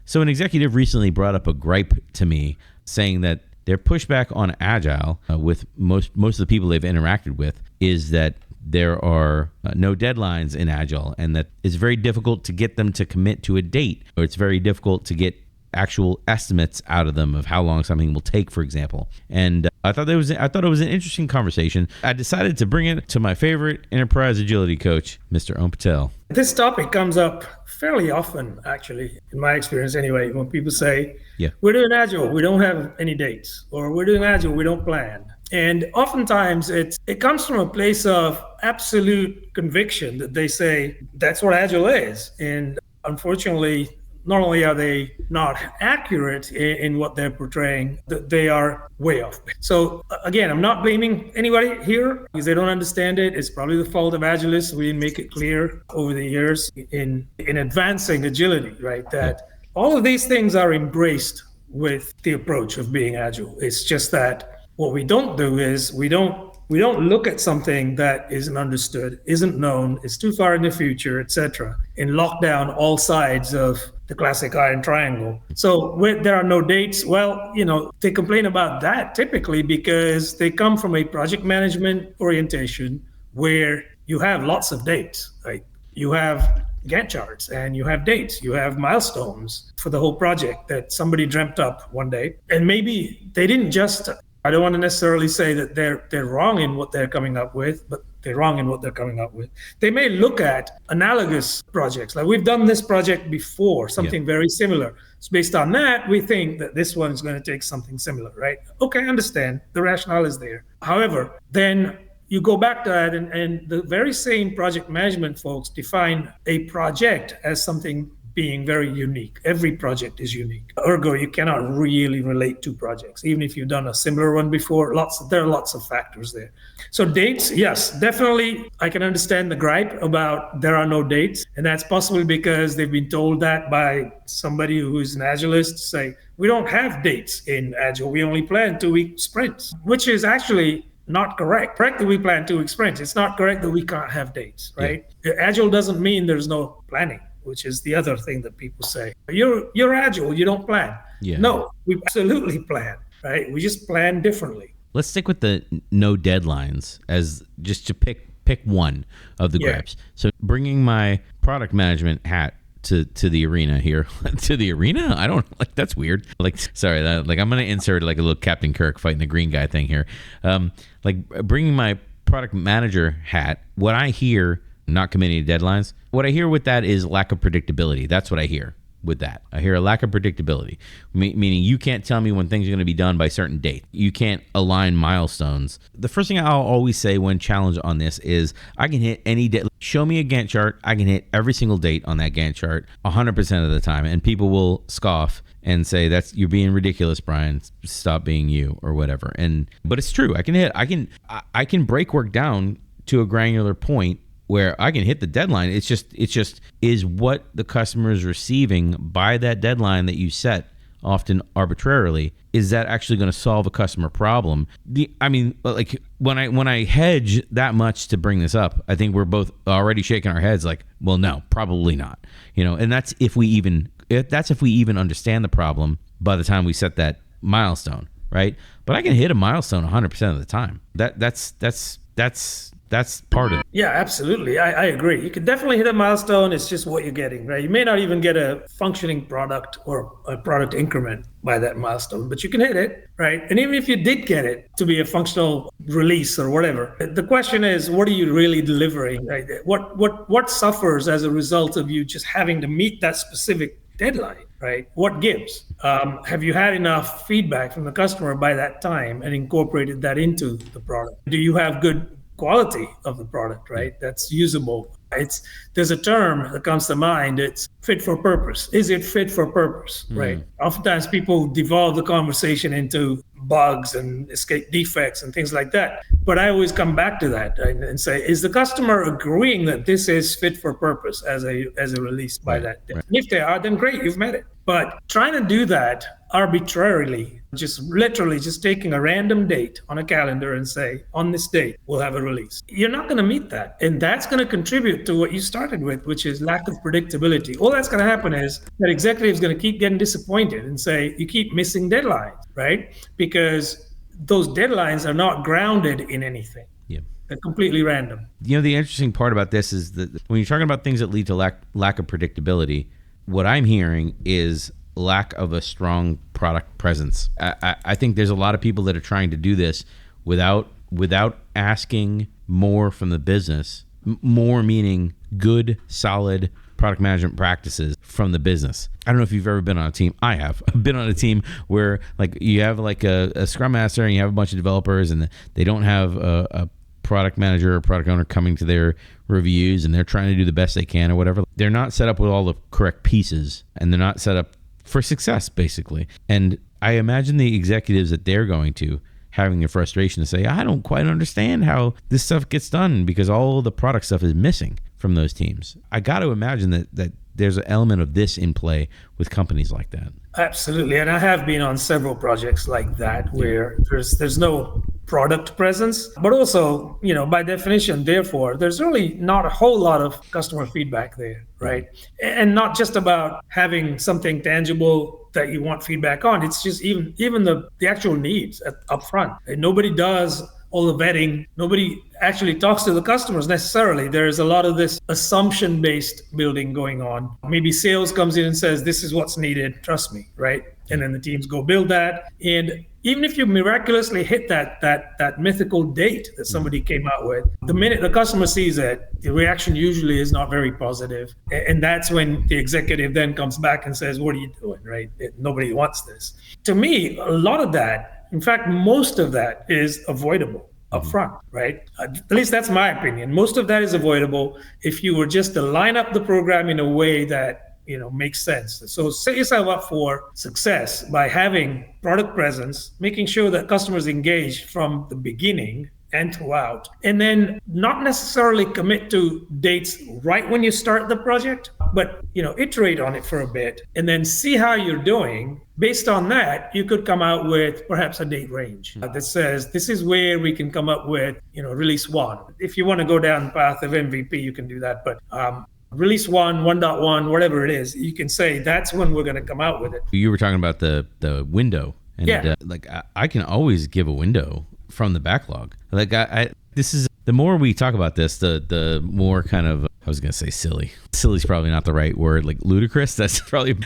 So an executive recently brought up a gripe to me saying that their pushback on Agile with most of the people they've interacted with is that there are no deadlines in Agile, and that it's very difficult to get them to commit to a date, or it's very difficult to get actual estimates out of them of how long something will take, for example. And I thought it was an interesting conversation. I decided to bring it to my favorite enterprise agility coach, Mr. Om Patel. This topic comes up fairly often, actually, in my experience anyway, when people say, we're doing Agile, we don't have any dates, or we're doing Agile, we don't plan. And oftentimes it comes from a place of absolute conviction that they say that's what Agile is. And unfortunately, not only are they not accurate in what they're portraying, they are way off. So again, I'm not blaming anybody here because they don't understand it. It's probably the fault of agilists. We didn't make it clear over the years in advancing agility, right? That all of these things are embraced with the approach of being agile. It's just that what we don't do is we don't look at something that isn't understood, isn't known, is too far in the future, etc., and lock down all sides of the classic iron triangle. So when there are no dates, well, they complain about that typically because they come from a project management orientation where you have lots of dates, right? You have Gantt charts and you have dates, you have milestones for the whole project that somebody dreamt up one day. And maybe they didn't just, I don't want to necessarily say that they're wrong in what they're coming up with, but they're wrong in what they're coming up with. They may look at analogous projects, like we've done this project before, something very similar. So based on that, we think that this one is going to take something similar, right? Okay, I understand. The rationale is there. However, then you go back to that and the very same project management folks define a project as something being very unique. Every project is unique. Ergo, you cannot really relate to projects. Even if you've done a similar one before, there are lots of factors there. So dates, yes, definitely. I can understand the gripe about there are no dates. And that's possibly because they've been told that by somebody who is an agilist to say, we don't have dates in Agile. We only plan 2-week sprints, which is actually not correct. Correct that we plan 2-week sprints. It's not correct that we can't have dates, right? Agile doesn't mean there's no planning, which is the other thing that people say. You're Agile, you don't plan. No, we absolutely plan, right? We just plan differently. Let's stick with the no deadlines as just to pick one of the gripes. So bringing my product management hat to the arena here. To the arena? I don't like, that's weird. I'm gonna insert like a little Captain Kirk fighting the green guy thing here. Bringing my product manager hat, what I hear, not committing to deadlines, what I hear with that is lack of predictability. That's what I hear with that. I hear a lack of predictability, meaning you can't tell me when things are going to be done by certain date. You can't align milestones. The first thing I'll always say when challenged on this is I can hit any date. Show me a Gantt chart. I can hit every single date on that Gantt chart 100% of the time. And people will scoff and say, you're being ridiculous, Brian. Stop being you or whatever. But it's true. I can break work down to a granular point where I can hit the deadline. It's just is what the customer is receiving by that deadline that you set, often arbitrarily. Is that actually going to solve a customer problem? When I hedge that much to bring this up, I think we're both already shaking our heads like, well, no, probably not. And that's if we even understand the problem by the time we set that milestone, right? But I can hit a milestone 100% of the time. That's part of it. Yeah, absolutely. I agree. You can definitely hit a milestone. It's just what you're getting, right? You may not even get a functioning product or a product increment by that milestone, but you can hit it, right? And even if you did get it to be a functional release or whatever, the question is, what are you really delivering, right? What suffers as a result of you just having to meet that specific deadline, right? What gives? Have you had enough feedback from the customer by that time and incorporated that into the product? Do you have good quality of the product, right? That's usable. There's a term that comes to mind. It's fit for purpose. Is it fit for purpose, right? Oftentimes people devolve the conversation into bugs and escape defects and things like that. But I always come back to that and say, is the customer agreeing that this is fit for purpose as a release by that day? Right. If they are, then great, you've met it. But trying to do that arbitrarily, just literally just taking a random date on a calendar and say, on this date, we'll have a release. You're not going to meet that. And that's going to contribute to what you started with, which is lack of predictability. All that's going to happen is that executives going to keep getting disappointed and say, you keep missing deadlines, right? Because those deadlines are not grounded in anything. Yeah. They're completely random. The interesting part about this is that when you're talking about things that lead to lack of predictability, what I'm hearing is lack of a strong product presence. I think there's a lot of people that are trying to do this without asking more from the business, more meaning good, solid product management practices from the business. I don't know if you've ever been on a team. I have. I've been on a team where like you have like a scrum master and you have a bunch of developers and they don't have a product manager or product owner coming to their reviews and they're trying to do the best they can or whatever. They're not set up with all the correct pieces and they're not set up for success, basically. And I imagine the executives that they're going to having the frustration to say, I don't quite understand how this stuff gets done because all the product stuff is missing from those teams. I got to imagine that there's an element of this in play with companies like that. Absolutely. And I have been on several projects like that where there's no product presence, but also, by definition, therefore, there's really not a whole lot of customer feedback there, right? And not just about having something tangible that you want feedback on. It's just even the actual needs up front. And nobody does all the vetting. Nobody actually talks to the customers necessarily. There's a lot of this assumption-based building going on. Maybe sales comes in and says, this is what's needed, trust me, right? And then the teams go build that. And even if you miraculously hit that mythical date that somebody came out with, the minute the customer sees it, the reaction usually is not very positive. And that's when the executive then comes back and says, what are you doing, right? Nobody wants this. To me, a lot of that, in fact, most of that is avoidable up front, right? At least that's my opinion. Most of that is avoidable if you were just to line up the program in a way that makes sense. So set yourself up for success by having product presence, making sure that customers engage from the beginning and throughout, and then not necessarily commit to dates right when you start the project, but iterate on it for a bit and then see how you're doing. Based on that, you could come out with perhaps a date range that says this is where we can come up with release 1. If you want to go down the path of MVP, you can do that, but release 1.1, whatever it is, you can say that's when we're going to come out with it. You were talking about the window, and I can always give a window from the backlog. Like this is the more we talk about this, the more kind of I was gonna say silly. Silly's probably not the right word. Like ludicrous. That's probably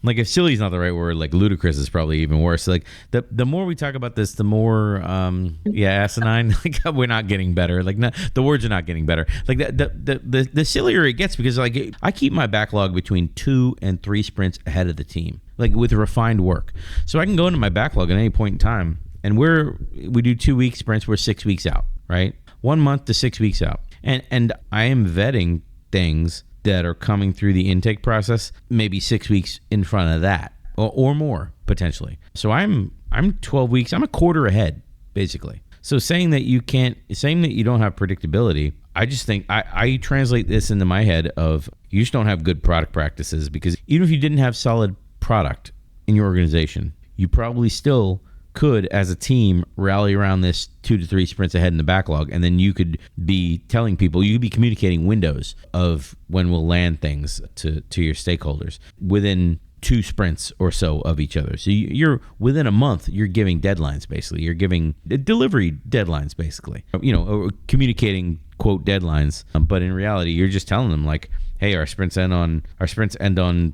like if silly's not the right word, like ludicrous is probably even worse. Like the more we talk about this, the more asinine. Like we're not getting better. Like the words are not getting better. Like the sillier it gets because like I keep my backlog between 2 and 3 sprints ahead of the team, like with refined work. So I can go into my backlog at any point in time. And we do 2-week sprints. We're 6 weeks out, right? 1 month to 6 weeks out. And I am vetting things that are coming through the intake process, maybe 6 weeks in front of that or more potentially. So I'm 12 weeks. I'm a quarter ahead, basically. So saying that you don't have predictability, I just think I translate this into my head of you just don't have good product practices because even if you didn't have solid product in your organization, you probably still could, as a team, rally around this 2 to 3 sprints ahead in the backlog, and then you could be telling people, you could be communicating windows of when we'll land things to your stakeholders within 2 sprints or so of each other. So you're within a month, you're giving deadlines, basically. You're giving delivery deadlines, basically. Or communicating, quote, deadlines. But in reality, you're just telling them, like, hey, our sprints end on,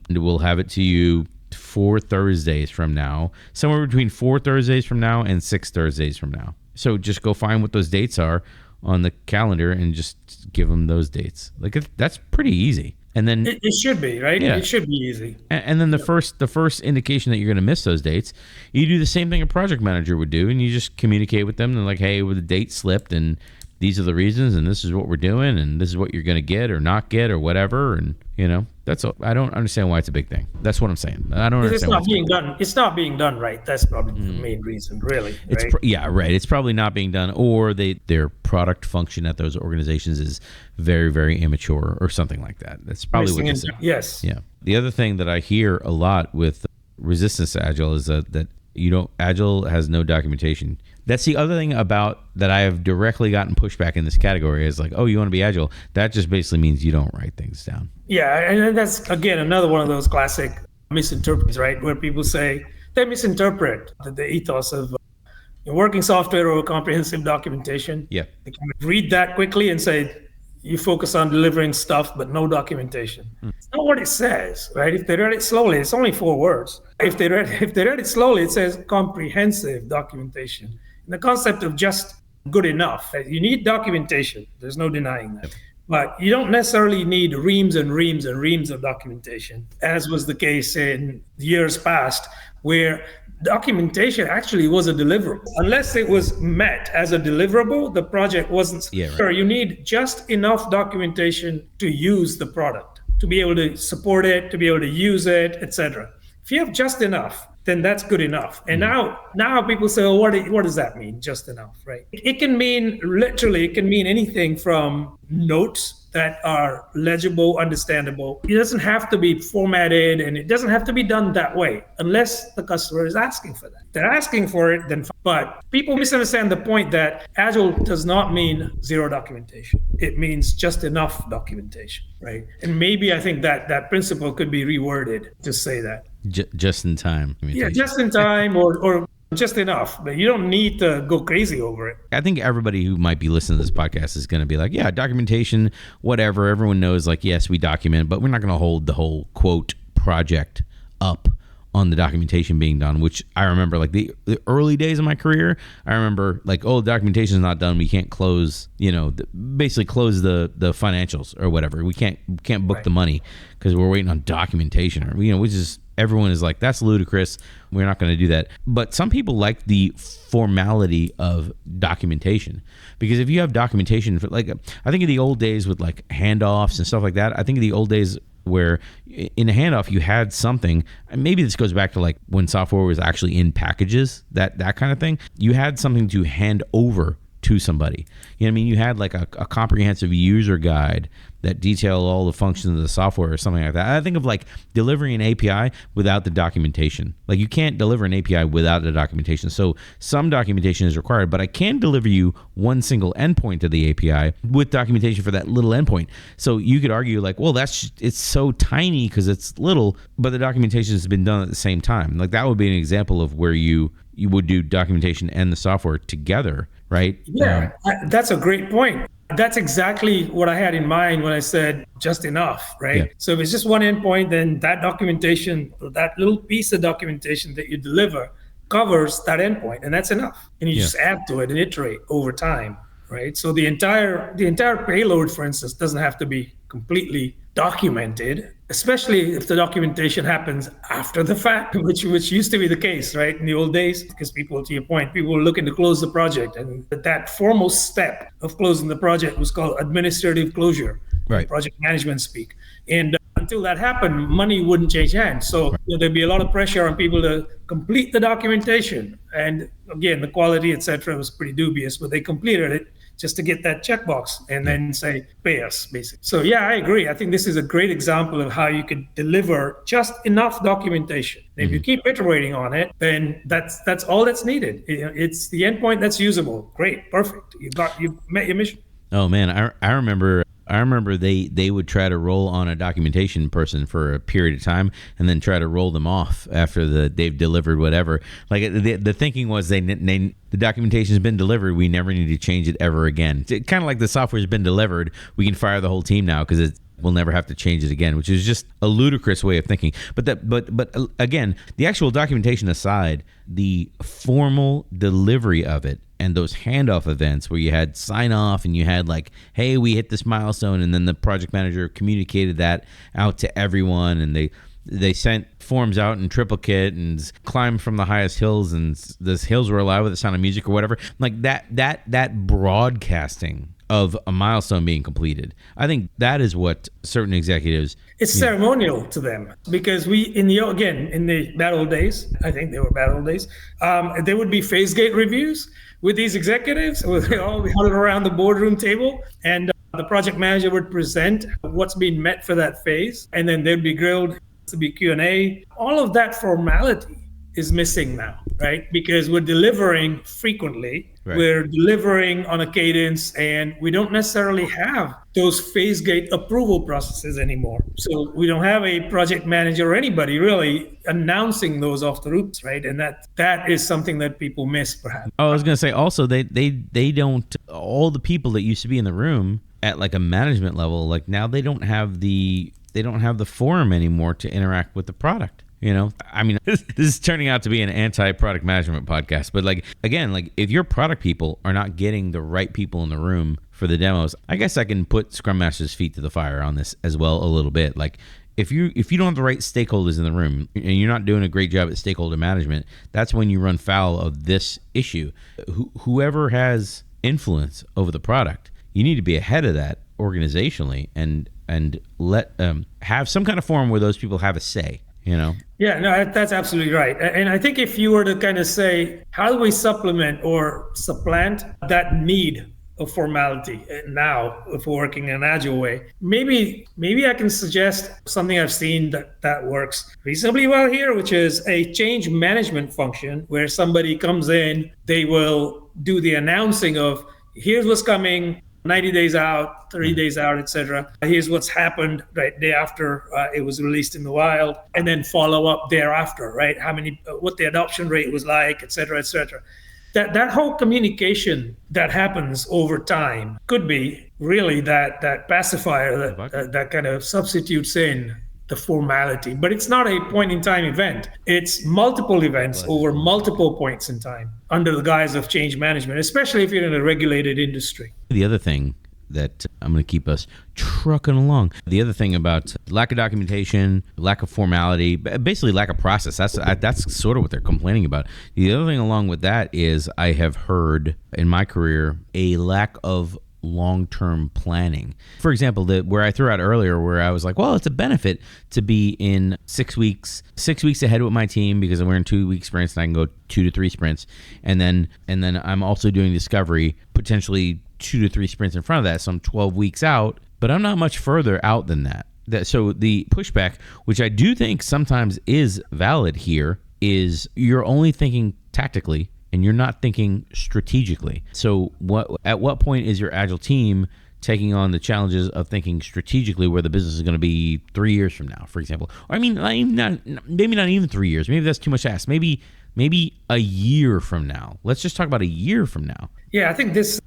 we'll have it to you 4 Thursdays from now, somewhere between 4 Thursdays from now and 6 Thursdays from now. So just go find what those dates are on the calendar and just give them those dates. Like that's pretty easy. And then it should be, right? Yeah. It should be easy. And then the first indication that you're going to miss those dates, you do the same thing a project manager would do, and you just communicate with them and like, hey, well, the date slipped and these are the reasons and this is what we're doing and this is what you're going to get or not get or whatever. And I don't understand why it's a big thing. That's what I'm saying. I don't understand. It's not being done right. That's probably the main reason, really. Right? Right. It's probably not being done, or their product function at those organizations is very, very immature, or something like that. That's probably what this is. Yes. Yeah. The other thing that I hear a lot with resistance to Agile is that Agile has no documentation. That's the other thing about that I have directly gotten pushback in this category is like, oh, you want to be Agile? That just basically means you don't write things down. Yeah, and that's, again, another one of those classic misinterpretations, right? Where people say they misinterpret the ethos of working software or comprehensive documentation. Yeah. They can read that quickly and say, you focus on delivering stuff, but no documentation. It's not what it says, right? If they read it slowly, it's only 4 words. If they read it slowly, it says comprehensive documentation. And the concept of just good enough. You need documentation. There's no denying that. But you don't necessarily need reams and reams and reams of documentation, as was the case in years past, where documentation actually was a deliverable. Unless it was met as a deliverable, the project wasn't. Yeah, right. You need just enough documentation to use the product, to be able to support it, to be able to use it, etc. If you have just enough, then that's good enough. And now people say, well, what does that mean, just enough, right? It can mean anything from notes that are legible, understandable. It doesn't have to be formatted, and it doesn't have to be done that way unless the customer is asking for that. If they're asking for it, then fine. But people misunderstand the point that Agile does not mean zero documentation. It means just enough documentation, right? And maybe I think that principle could be reworded to say that. Just in time. Yeah, just in time or just enough, but you don't need to go crazy over it. I think everybody who might be listening to this podcast is going to be like, yeah, documentation, whatever. Everyone knows, like, yes, we document, but we're not going to hold the whole quote project up on the documentation being done, which I remember like the early days of my career. I remember like, oh, the documentation is not done. We can't close, basically close the financials or whatever. We can't book the money because we're waiting on documentation, or, which is, everyone is like, that's ludicrous. We're not going to do that. But some people like the formality of documentation, because if you have documentation for, like, I think of the old days with like handoffs and stuff like that. I think of the old days where in a handoff you had something, and maybe this goes back to like when software was actually in packages, that kind of thing. You had something to hand over to somebody. You had like a comprehensive user guide that detailed all the functions of the software or something like that. I think of like delivering an API without the documentation. Like, you can't deliver an API without the documentation. So some documentation is required, but I can deliver you one single endpoint to the API with documentation for that little endpoint. So you could argue like, well, it's so tiny because it's little, but the documentation has been done at the same time. Like, that would be an example of where you would do documentation and the software together, right? Yeah, that's a great point. That's exactly what I had in mind when I said just enough, right? Yeah. So if it's just one endpoint, then that documentation, that little piece of documentation that you deliver covers that endpoint, and that's enough. And you just add to it and iterate over time, right? So the entire payload, for instance, doesn't have to be completely documented, especially if the documentation happens after the fact, which used to be the case, right, in the old days, because people, to your point, people were looking to close the project, and that formal step of closing the project was called administrative closure, right? Project management speak. And until that happened, money wouldn't change hands. So there'd be a lot of pressure on people to complete the documentation. And again, the quality, et cetera, was pretty dubious, but they completed it just to get that checkbox and then say, pay us, basically. So yeah, I agree. I think this is a great example of how you could deliver just enough documentation. If you keep iterating on it, then that's all that's needed. It's the endpoint that's usable. Great, perfect. You met your mission. Oh man, I remember they would try to roll on a documentation person for a period of time and then try to roll them off after they've delivered whatever. Like the thinking was the documentation has been delivered. We never need to change it ever again. Kind of like the software's been delivered. We can fire the whole team now because we'll never have to change it again, which is just a ludicrous way of thinking. But again, the actual documentation aside, the formal delivery of it and those handoff events where you had sign off and you had like, hey, we hit this milestone, and then the project manager communicated that out to everyone, and they sent forms out in triplicate and climbed from the highest hills, and the hills were alive with the sound of music or whatever. Like that broadcasting of a milestone being completed. I think that is what certain executives... It's ceremonial to them, because in the bad old days, I think they were bad old days, there would be phase gate reviews with these executives. They all be huddled around the boardroom table, and the project manager would present what's been met for that phase, and then they'd be grilled to be Q&A. All of that formality is missing now, right? Because we're delivering frequently, right. We're delivering on a cadence, and we don't necessarily have those phase gate approval processes anymore. So we don't have a project manager or anybody really announcing those off the ropes, right? And that is something that people miss, perhaps. Oh, I was going to say also, they don't, all the people that used to be in the room at like a management level, like now they don't have the forum anymore to interact with the product. You know, I mean, this is turning out to be an anti-product management podcast. But like, again, like if your product people are not getting the right people in the room for the demos, I guess I can put Scrum Master's feet to the fire on this as well a little bit. Like if you don't have the right stakeholders in the room and you're not doing a great job at stakeholder management, that's when you run foul of this issue. Whoever has influence over the product, you need to be ahead of that organizationally and let have some kind of forum where those people have a say. You know? Yeah, no, that's absolutely right. And I think if you were to kind of say, how do we supplement or supplant that need of formality now if we're working in an agile way, maybe I can suggest something I've seen that works reasonably well here, which is a change management function where somebody comes in, they will do the announcing of here's what's coming, 90 days out, 30 days out, etc. Here's what's happened right day after it was released in the wild, and then follow up thereafter, right? What the adoption rate was like, etc., etc. That whole communication that happens over time could be really that pacifier that kind of substitutes in the formality, but it's not a point in time event. It's multiple events over multiple points in time under the guise of change management, especially if you're in a regulated industry. The other thing that I'm going to keep us trucking along. The other thing about lack of documentation, lack of formality, basically lack of process. That's sort of what they're complaining about. The other thing along with that is I have heard in my career a lack of long-term planning. For example, where I threw out earlier where I was like, well, it's a benefit to be in 6 weeks ahead with my team because we're in 2-week sprints and I can go 2 to 3 sprints. And then I'm also doing discovery, potentially 2 to 3 sprints in front of that. So I'm 12 weeks out, but I'm not much further out than that. So the pushback, which I do think sometimes is valid here, is you're only thinking tactically and you're not thinking strategically. So at what point is your agile team taking on the challenges of thinking strategically where the business is going to be 3 years from now, for example? Or maybe not even 3 years. Maybe that's too much to ask. Maybe a year from now. Let's just talk about a year from now. Yeah, I think this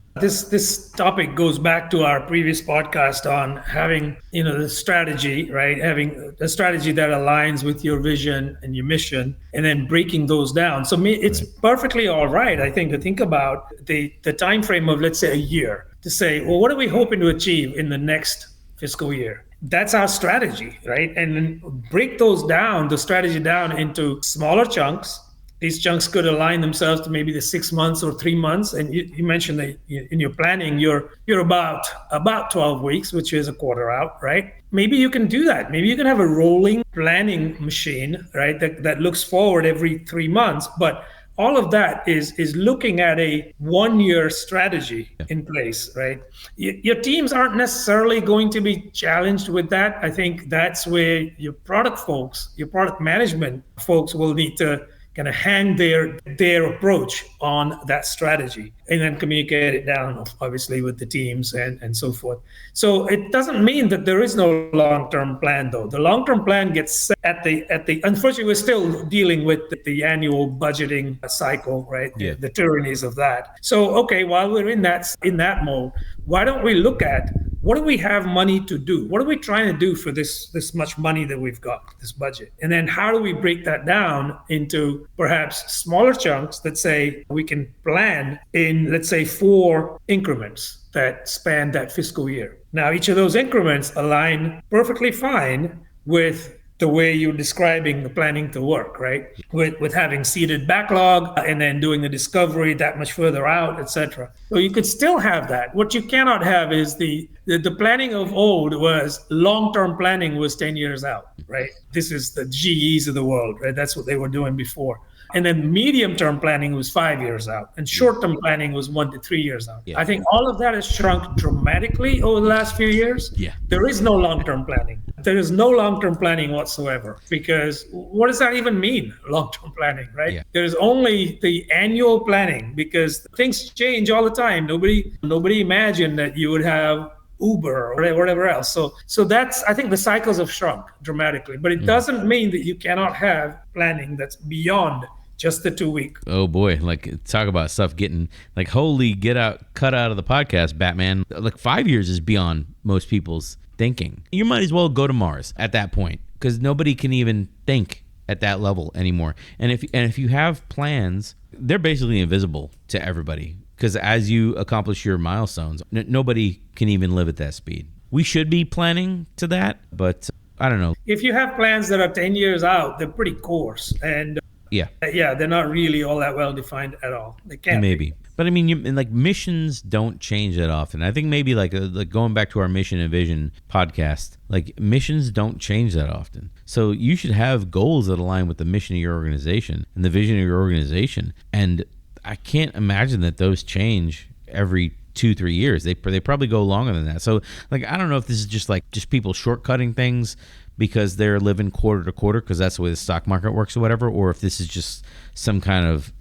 topic goes back to our previous podcast on having, the strategy, right? Having a strategy that aligns with your vision and your mission, and then breaking those down. So it's perfectly all right, I think, to think about the time frame of, let's say, a year, to say, well, what are we hoping to achieve in the next fiscal year? That's our strategy, right? And then break the strategy down into smaller chunks. These chunks could align themselves to maybe the 6 months or 3 months. And you mentioned that in your planning, you're about 12 weeks, which is a quarter out, right? Maybe you can do that. Maybe you can have a rolling planning machine, right? That looks forward every 3 months. But all of that is looking at a 1-year strategy in place, right? Your teams aren't necessarily going to be challenged with that. I think that's where your product folks, your product management folks will need to kind of hang their approach on that strategy and then communicate it down, obviously, with the teams and so forth. So it doesn't mean that there is no long-term plan, though. The long-term plan gets set at the. Unfortunately, we're still dealing with the annual budgeting cycle, right? Yeah. The tyrannies of that. So, okay, while we're in that mode, why don't we look at what do we have money to do? What are we trying to do for this much money that we've got, this budget? And then how do we break that down into perhaps smaller chunks that say we can plan in, let's say, 4 increments that span that fiscal year. Now, each of those increments align perfectly fine with the way you're describing the planning to work, right? With having seeded backlog and then doing the discovery that much further out, etc. So you could still have that. What you cannot have is the planning of old was long-term planning was 10 years out, right? This is the GEs of the world, right? That's what they were doing before. And then medium-term planning was 5 years out, and short-term planning was 1 to 3 years out. Yeah. I think all of that has shrunk dramatically over the last few years. Yeah. There is no long-term planning. There is no long-term planning whatsoever, because what does that even mean, long-term planning, right? Yeah. There's only the annual planning, because things change all the time. Nobody imagined that you would have Uber or whatever else. So that's, I think the cycles have shrunk dramatically, but it doesn't mean that you cannot have planning that's beyond just the 2 week. Oh boy, like talk about stuff getting like cut out of the podcast, Batman. Like 5 years is beyond most people's thinking. You might as well go to Mars at that point, because nobody can even think at that level anymore. And if you have plans, they're basically invisible to everybody, because as you accomplish your milestones, nobody can even live at that speed. We should be planning to that, but I don't know. If you have plans that are 10 years out, they're pretty coarse, and they're not really all that well defined at all. They can't maybe. But I mean, like missions don't change that often. I think maybe like going back to our mission and vision podcast, like missions don't change that often. So you should have goals that align with the mission of your organization and the vision of your organization. And I can't imagine that those change every 2-3 years. They probably go longer than that. So like, I don't know if this is just people shortcutting things because they're living quarter to quarter, because that's the way the stock market works or whatever, or if this is just some kind of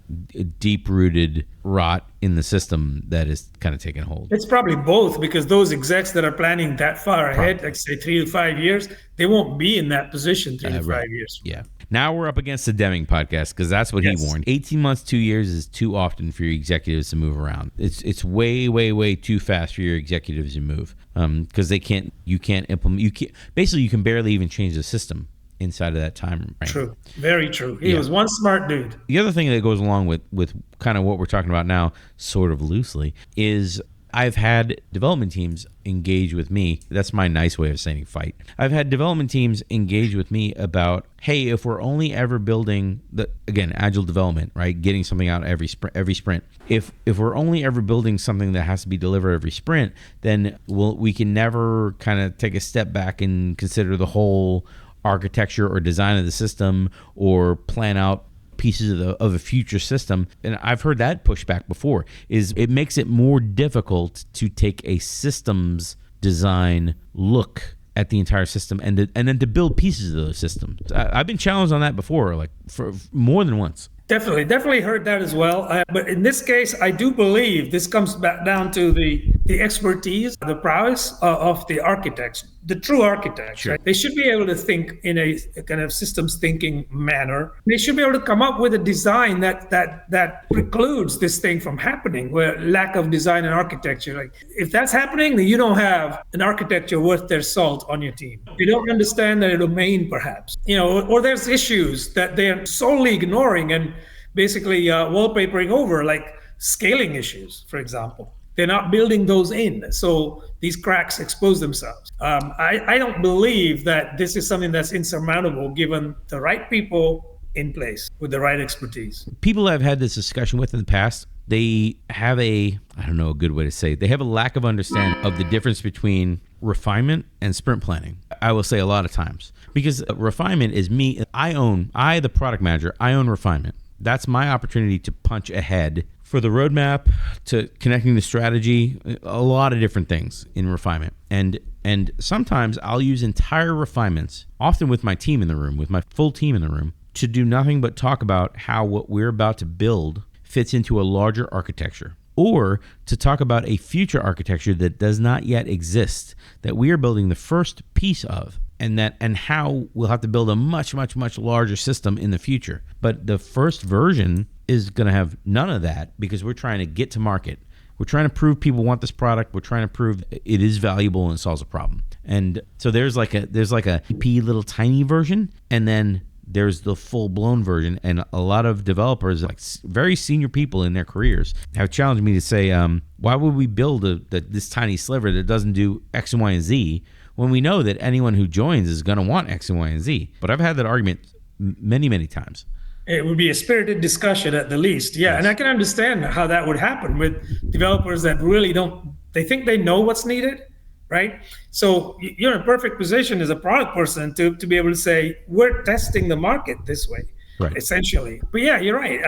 deep-rooted rot in the system that is kind of taking hold. It's probably both, because those execs that are planning that far ahead, like say 3 to 5 years, they won't be in that position 3 to 5 years. Yeah. Now we're up against the Deming podcast, because that's what he warned. 18 months, 2 years is too often for your executives to move around. It's way, way, way too fast for your executives to move, because you can't implement. You can barely even change the system inside of that time frame. True. Very true. He was one smart dude. The other thing that goes along with kind of what we're talking about now, sort of loosely, is I've had development teams engage with me. That's my nice way of saying fight. I've had development teams engage with me about, hey, if we're only ever building agile development, right? Getting something out every sprint. If we're only ever building something that has to be delivered every sprint, then we can never kind of take a step back and consider the whole architecture or design of the system, or plan out pieces of a future system. And I've heard that pushback before, is it makes it more difficult to take a systems design look at the entire system and then to build pieces of those systems. I've been challenged on that before, like for more than once. Definitely heard that as well. But in this case, I do believe this comes back down to the expertise, the prowess of the architects, the true architects. Sure. Right? They should be able to think in a kind of systems thinking manner. They should be able to come up with a design that precludes this thing from happening, where lack of design and architecture. Like if that's happening, then you don't have an architecture worth their salt on your team. You don't understand their domain, perhaps, or there's issues that they're solely ignoring and basically wallpapering over, like scaling issues, for example. They're not building those in, so these cracks expose themselves. I don't believe that this is something that's insurmountable given the right people in place with the right expertise. People I've had this discussion with in the past, they have a good way to say it. They have a lack of understanding of the difference between refinement and sprint planning. I will say a lot of times, because refinement is me. The product manager, I own refinement. That's my opportunity to punch ahead for the roadmap, to connecting the strategy, a lot of different things in refinement. And sometimes I'll use entire refinements, often with my team in the room, with my full team in the room, to do nothing but talk about how what we're about to build fits into a larger architecture, or to talk about a future architecture that does not yet exist, that we are building the first piece of, and how we'll have to build a much, much, much larger system in the future. But the first version is going to have none of that, because we're trying to get to market. We're trying to prove people want this product. We're trying to prove it is valuable and solves a problem. And so there's like a little tiny version, and then there's the full-blown version. And a lot of developers, like very senior people in their careers, have challenged me to say, why would we build this tiny sliver that doesn't do X and Y and Z when we know that anyone who joins is going to want X and Y and Z. But I've had that argument many, many times. It would be a spirited discussion at the least. Yeah. Yes. And I can understand how that would happen with developers that really they think they know what's needed, right? So you're in a perfect position as a product person to be able to say, we're testing the market this way, right, essentially. But yeah, you're right.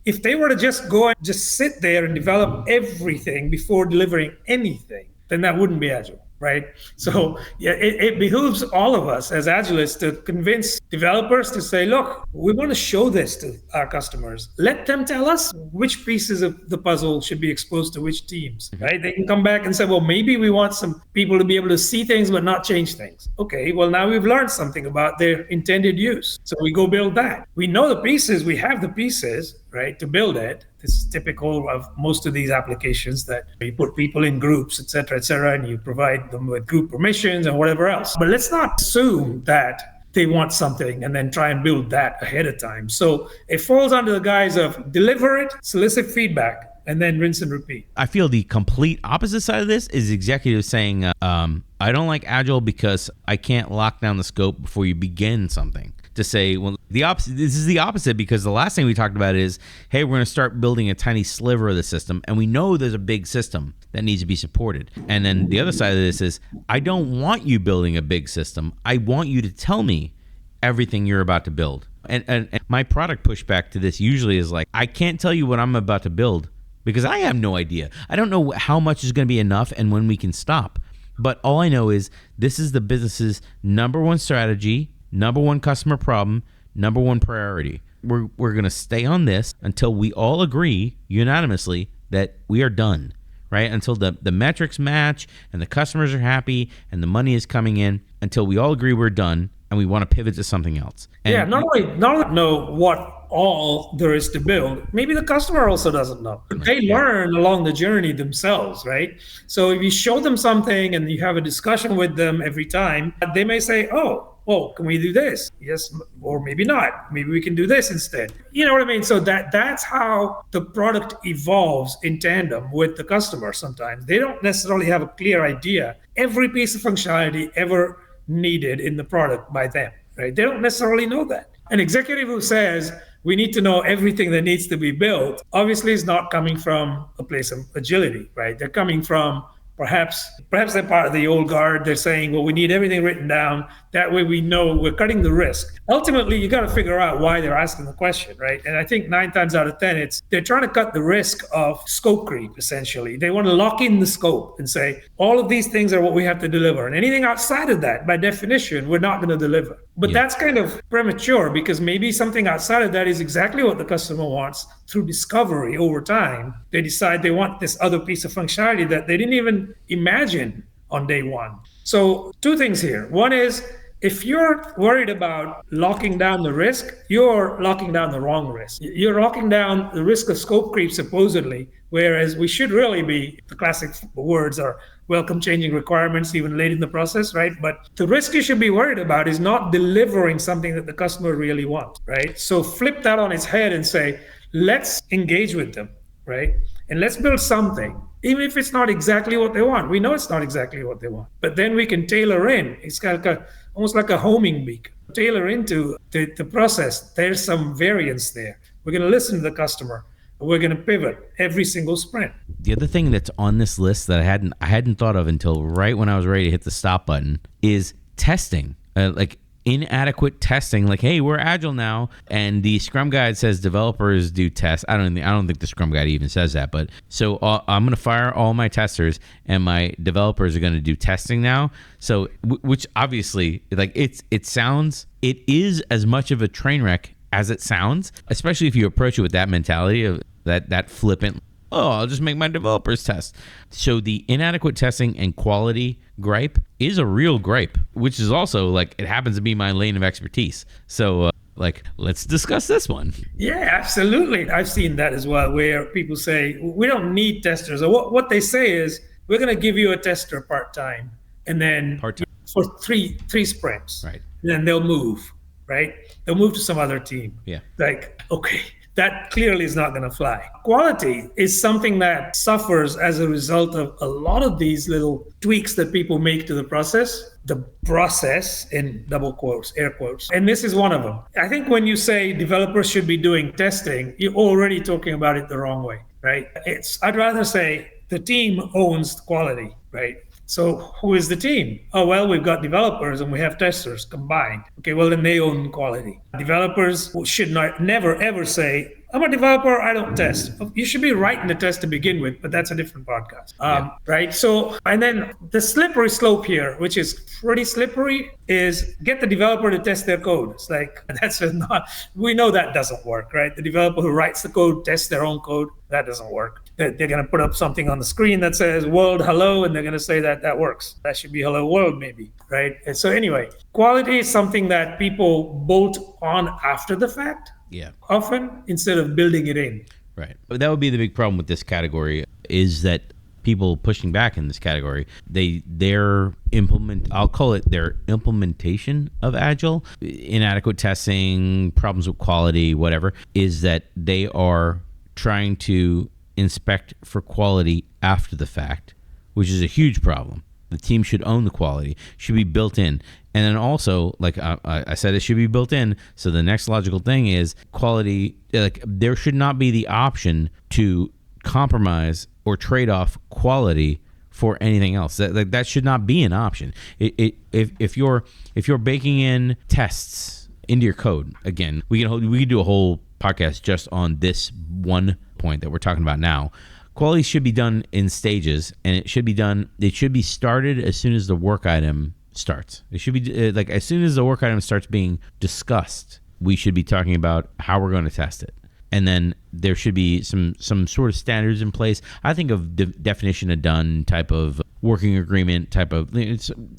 If they were to just go and just sit there and develop everything before delivering anything, then that wouldn't be Agile, right? So yeah, it behooves all of us as Agilists to convince developers to say, look, we want to show this to our customers. Let them tell us which pieces of the puzzle should be exposed to which teams, right? They can come back and say, well, maybe we want some people to be able to see things but not change things. Okay, well, now we've learned something about their intended use. So we go build that. We know the pieces, we have the pieces, right, to build it. This is typical of most of these applications that you put people in groups, et cetera, and you provide them with group permissions and whatever else. But let's not assume that they want something and then try and build that ahead of time. So it falls under the guise of deliver it, solicit feedback, and then rinse and repeat. I feel the complete opposite side of this is executives saying, I don't like Agile because I can't lock down the scope before you begin something. To say, well, the opposite. This is the opposite, because the last thing we talked about is, hey, we're going to start building a tiny sliver of the system, and we know there's a big system that needs to be supported. And then the other side of this is, I don't want you building a big system. I want you to tell me everything you're about to build. And my product pushback to this usually is like, I can't tell you what I'm about to build because I have no idea. I don't know how much is going to be enough and when we can stop. But all I know is this is the business's number one strategy, number one customer problem, number one priority. We're going to stay on this until we all agree unanimously that we are done, right? Until the metrics match and the customers are happy and the money is coming in, until we all agree we're done and we want to pivot to something else. And not only know what all there is to build, maybe the customer also doesn't know. They learn along the journey themselves, right? So if you show them something and you have a discussion with them every time, they may say, oh, well, can we do this? Yes, or maybe not. Maybe we can do this instead. You know what I mean? So that's how the product evolves in tandem with the customer sometimes. They don't necessarily have a clear idea every piece of functionality ever needed in the product by them, right? They don't necessarily know that. An executive who says, we need to know everything that needs to be built, obviously is not coming from a place of agility, right? They're coming from perhaps they're part of the old guard. They're saying, well, we need everything written down. That way we know we're cutting the risk. Ultimately, you got to figure out why they're asking the question, right? And I think 9 times out of 10, they're trying to cut the risk of scope creep, essentially. They want to lock in the scope and say, all of these things are what we have to deliver. And anything outside of that, by definition, we're not going to deliver. But that's kind of premature, because maybe something outside of that is exactly what the customer wants. Through discovery over time, they decide they want this other piece of functionality that they didn't even imagine on day one. So 2 things here. One is, if you're worried about locking down the risk, you're locking down the wrong risk. You're locking down the risk of scope creep, supposedly, whereas we should really be, the classic words are welcome changing requirements even late in the process, right? But the risk you should be worried about is not delivering something that the customer really wants, right? So flip that on its head and say, let's engage with them, right? And let's build something, even if it's not exactly what they want. We know it's not exactly what they want, but then we can tailor in. It's kind of almost like a homing beacon. Tailor into the process. There's some variance there. We're going to listen to the customer. We're going to pivot every single sprint. The other thing that's on this list that I hadn't thought of until right when I was ready to hit the stop button is testing. Like inadequate testing. Like, hey, we're agile now, and the Scrum Guide says developers do tests. I don't think the Scrum Guide even says that. But so I'm going to fire all my testers, and my developers are going to do testing now. So which obviously, like, it is as much of a train wreck as it sounds, especially if you approach it with that mentality of that flippant, oh, I'll just make my developers test. So the inadequate testing and quality gripe is a real gripe, which is also, like, it happens to be my lane of expertise. So let's discuss this one. Yeah, absolutely. I've seen that as well, where people say, we don't need testers. Or what they say is, we're going to give you a tester part-time, and then for three sprints. Right. And then they'll move, right? They'll move to some other team. Yeah. Like, okay, that clearly is not going to fly. Quality is something that suffers as a result of a lot of these little tweaks that people make to the process. The process in double quotes, air quotes. And this is one of them. I think when you say developers should be doing testing, you're already talking about it the wrong way, right? I'd rather say the team owns quality, right? So who is the team? Oh, well, we've got developers and we have testers combined. Okay, well, then they own quality. Developers should never, ever say, I'm a developer, I don't test. You should be writing the test to begin with, but that's a different podcast, right? So, and then the slippery slope here, which is pretty slippery, is get the developer to test their code. It's like, we know that doesn't work, right? The developer who writes the code tests their own code. That doesn't work. They're going to put up something on the screen that says world hello, and they're going to say that works. That should be hello world, maybe, right? And so anyway, quality is something that people bolt on after the fact. Yeah. Often instead of building it in. Right. But that would be the big problem with this category, is that people pushing back in this category, I'll call it their implementation of Agile, inadequate testing, problems with quality, whatever, is that they are trying to inspect for quality after the fact, which is a huge problem. The team should own the quality, should be built in. And then also, like I said, it should be built in. So the next logical thing is quality. Like, there should not be the option to compromise or trade off quality for anything else. That should not be an option. If you're baking in tests into your code, again, we can do a whole podcast just on this one point that we're talking about now. Quality should be done in stages, and it should be started as soon as the work item starts. It should be like as soon as the work item starts being discussed, we should be talking about how we're going to test it. And then there should be some sort of standards in place. I think of definition of done type of working agreement type of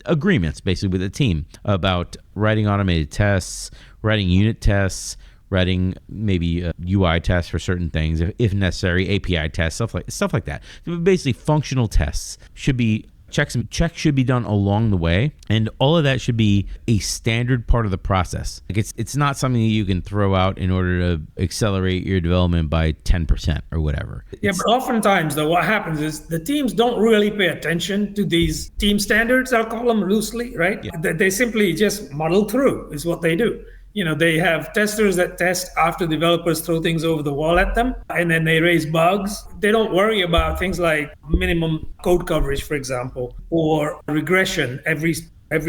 agreements basically with the team about writing automated tests, writing unit tests, writing maybe UI tests for certain things if necessary, API tests, stuff like that. Basically, functional tests should be checks should be done along the way, and all of that should be a standard part of the process. Like it's not something that you can throw out in order to accelerate your development by 10% or whatever. Yeah, but oftentimes though, what happens is the teams don't really pay attention to these team standards. I'll call them loosely, right? Yeah. They simply just muddle through is what they do. They have testers that test after developers throw things over the wall at them, and then they raise bugs. They don't worry about things like minimum code coverage, for example, or regression every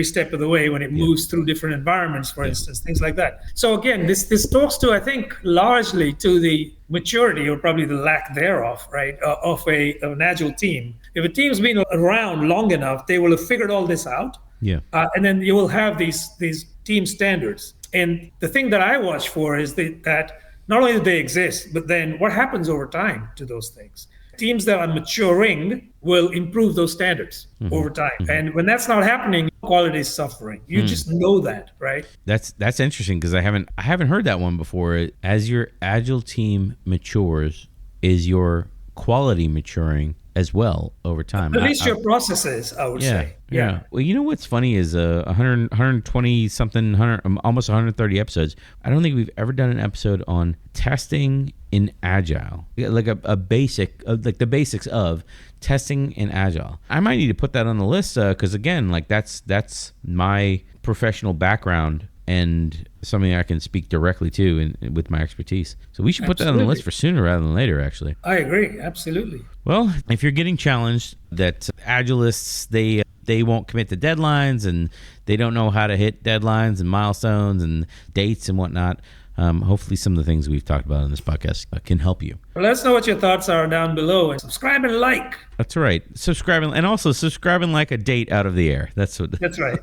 step of the way when it moves through different environments, for instance, things like that. So again, this talks to, I think, largely to the maturity or probably the lack thereof, right, of an Agile team. If a team's been around long enough, they will have figured all this out. Yeah. And then you will have these team standards. And the thing that I watch for is that not only do they exist, but then what happens over time to those things. Teams that are maturing will improve those standards over time. Mm-hmm. And when that's not happening, quality is suffering. You just know that, right? That's interesting because I haven't heard that one before. As your Agile team matures, is your quality maturing as well over time? At least your processes, I would say. Yeah. Well, you know what's funny is 120 something, almost 130 episodes. I don't think we've ever done an episode on testing in Agile, like a basic, like the basics of testing in Agile. I might need to put that on the list because again, like that's my professional background and something I can speak directly to with my expertise. So we should put that on the list for sooner rather than later, actually. I agree. Absolutely. Well, if you're getting challenged that Agilists, they won't commit to deadlines and they don't know how to hit deadlines and milestones and dates and whatnot, hopefully some of the things we've talked about in this podcast can help you. Well, let us know what your thoughts are down below and subscribe and like. That's right. Subscribe and also subscribe and like a date out of the air. That's right.